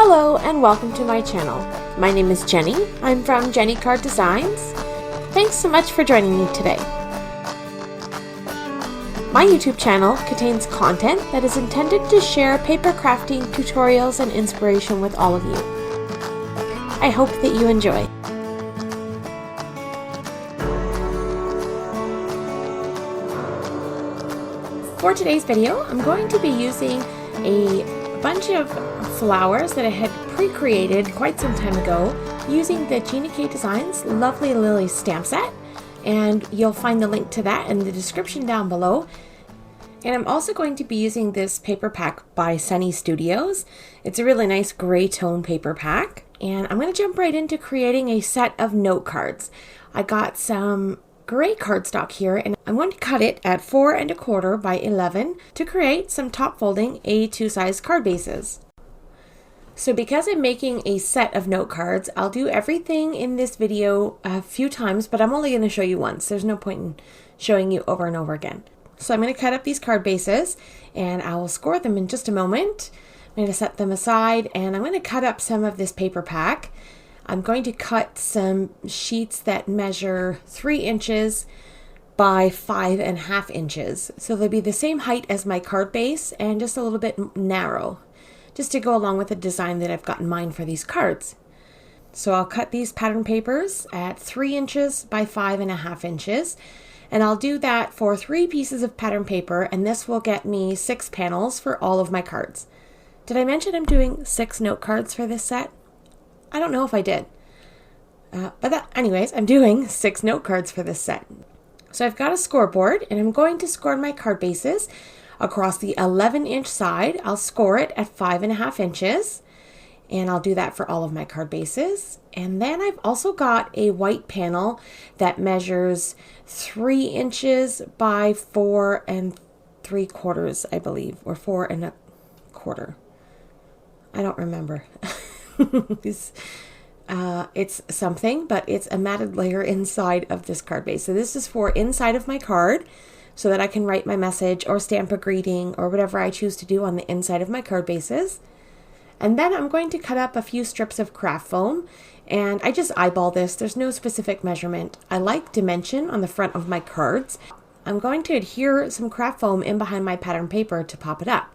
Hello and welcome to my channel. My name is Jenny. I'm from JennyCardDesigns. Thanks so much for joining me today. My YouTube channel contains content that is intended to share paper crafting tutorials and inspiration with all of you. I hope that you enjoy. For today's video, I'm going to be using a bunch of flowers that I had pre-created quite some time ago using the JennyCardDesigns Lovely Lilies stamp set, and you'll find the link to that in the description down below. And I'm also going to be using this paper pack by Sunny Studios. It's a really nice gray tone paper pack, and I'm going to jump right into creating a set of note cards. I got some gray cardstock here, and I'm going to cut it at 4 1/4 by 11 to create some top folding A2 size card bases. So because I'm making a set of note cards, I'll do everything in this video a few times, but I'm only going to show you once. There's no point in showing you over and over again. So I'm going to cut up these card bases and I will score them in just a moment. I'm going to set them aside and I'm going to cut up some of this paper pack. I'm going to cut some sheets that measure 3 inches by 5 1/2 inches. So they'll be the same height as my card base and just a little bit narrow, just to go along with the design that I've got in mind for these cards. So I'll cut these pattern papers at 3 inches by 5 1/2 inches. And I'll do that for 3 pieces of pattern paper, and this will get me 6 panels for all of my cards. Did I mention I'm doing 6 note cards for this set? I don't know if I did. Anyways, I'm doing 6 note cards for this set. So I've got a scoreboard, and I'm going to score my card bases across the 11-inch side. I'll score it at 5 1/2 inches, and I'll do that for all of my card bases. And then I've also got a white panel that measures 3 inches by 4 3/4, I believe, or 4 1/4. I don't remember. It's something, but it's a matted layer inside of this card base. So this is for inside of my card so that I can write my message or stamp a greeting or whatever I choose to do on the inside of my card bases. And then I'm going to cut up a few strips of craft foam, and I just eyeball this. There's no specific measurement. I like dimension on the front of my cards. I'm going to adhere some craft foam in behind my pattern paper to pop it up.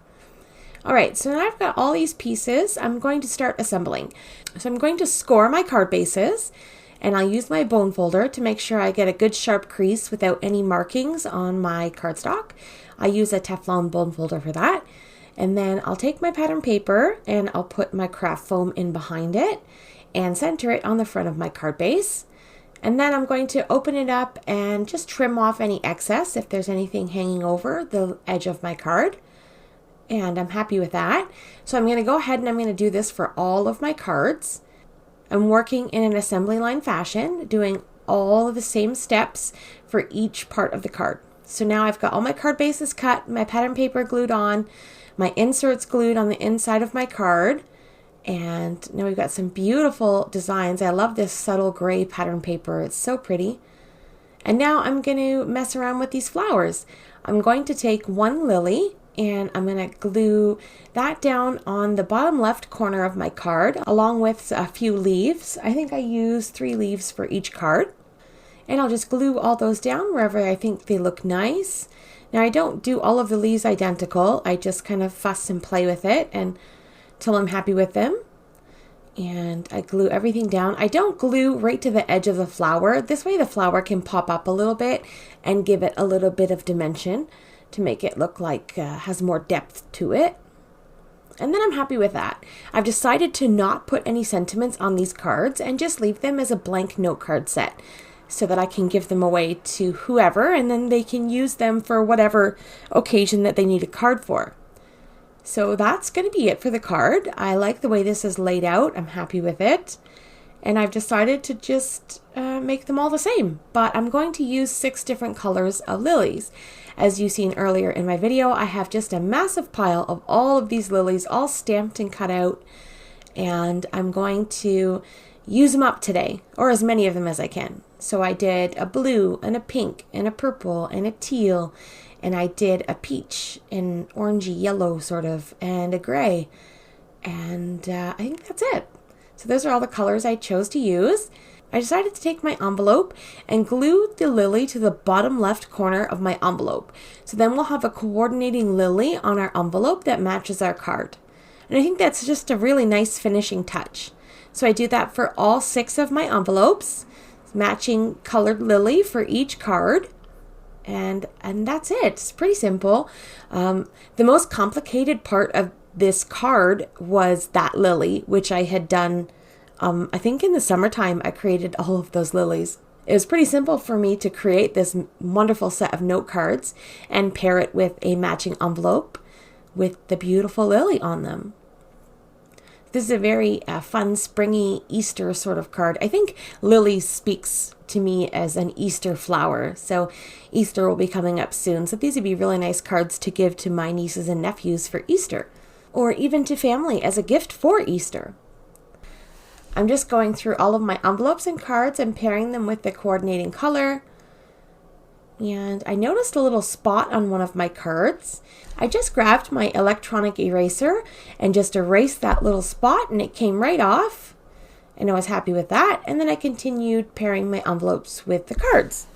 Alright, so now I've got all these pieces. I'm going to start assembling. So I'm going to score my card bases, and I'll use my bone folder to make sure I get a good sharp crease without any markings on my cardstock. I use a Teflon bone folder for that. And then I'll take my pattern paper and I'll put my craft foam in behind it and center it on the front of my card base. And then I'm going to open it up and just trim off any excess if there's anything hanging over the edge of my card. And I'm happy with that. So I'm going to go ahead and I'm going to do this for all of my cards. I'm working in an assembly line fashion, doing all of the same steps for each part of the card. So now I've got all my card bases cut, my pattern paper glued on, my inserts glued on the inside of my card, and now we've got some beautiful designs. I love this subtle gray pattern paper. It's so pretty. And now I'm going to mess around with these flowers. I'm going to take one lily and I'm going to glue that down on the bottom left corner of my card along with a few leaves. I think I use 3 leaves for each card. And I'll just glue all those down wherever I think they look nice. Now I don't do all of the leaves identical. I just kind of fuss and play with it until I'm happy with them. And I glue everything down. I don't glue right to the edge of the flower. This way the flower can pop up a little bit and give it a little bit of dimension to make it look like has more depth to it. And then I'm happy with that. I've decided to not put any sentiments on these cards and just leave them as a blank note card set, so that I can give them away to whoever, and then they can use them for whatever occasion that they need a card for. So that's going to be it for the card. I like the way this is laid out. I'm happy with it. And I've decided to just make them all the same. But I'm going to use 6 different colors of lilies. As you've seen earlier in my video, I have just a massive pile of all of these lilies, all stamped and cut out. And I'm going to use them up today, or as many of them as I can. So I did a blue and a pink and a purple and a teal, and I did a peach and orangey yellow sort of, and a gray. And I think that's it. So those are all the colors I chose to use. I decided to take my envelope and glue the lily to the bottom left corner of my envelope. So then we'll have a coordinating lily on our envelope that matches our card. And I think that's just a really nice finishing touch. So I do that for all 6 of my envelopes, matching colored lily for each card. And that's it. It's pretty simple. The most complicated part of this card was that lily, which I had done, I think in the summertime, I created all of those lilies. It was pretty simple for me to create this wonderful set of note cards and pair it with a matching envelope with the beautiful lily on them. This is a very fun, springy Easter sort of card. I think lily speaks to me as an Easter flower, so Easter will be coming up soon. So these would be really nice cards to give to my nieces and nephews for Easter, or even to family as a gift for Easter. I'm just going through all of my envelopes and cards and pairing them with the coordinating color. And I noticed a little spot on one of my cards. I just grabbed my electronic eraser and just erased that little spot, and it came right off. And I was happy with that. And then I continued pairing my envelopes with the cards.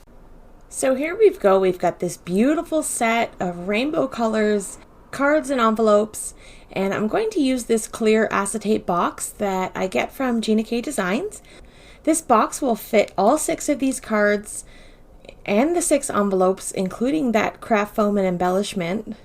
So here we go. We've got this beautiful set of rainbow colors, cards and envelopes. And I'm going to use this clear acetate box that I get from JennyCardDesigns. This box will fit all 6 of these cards and the 6 envelopes, including that craft foam and embellishment.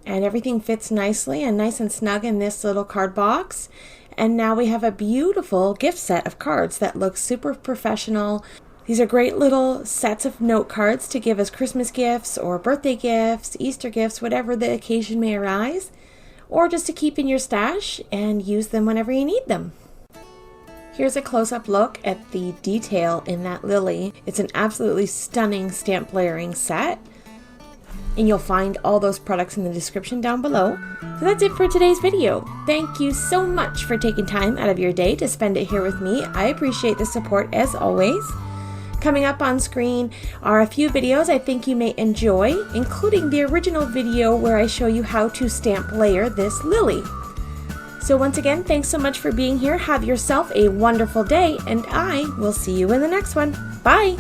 And everything fits nicely and nice and snug in this little card box. And now we have a beautiful gift set of cards that looks super professional. These are great little sets of note cards to give as Christmas gifts or birthday gifts, Easter gifts, whatever the occasion may arise, or just to keep in your stash and use them whenever you need them. Here's a close-up look at the detail in that lily. It's an absolutely stunning stamp layering set, and you'll find all those products in the description down below. So that's it for today's video. Thank you so much for taking time out of your day to spend it here with me. I appreciate the support as always. Coming up on screen are a few videos I think you may enjoy, including the original video where I show you how to stamp layer this lily. So once again, thanks so much for being here. Have yourself a wonderful day, and I will see you in the next one. Bye!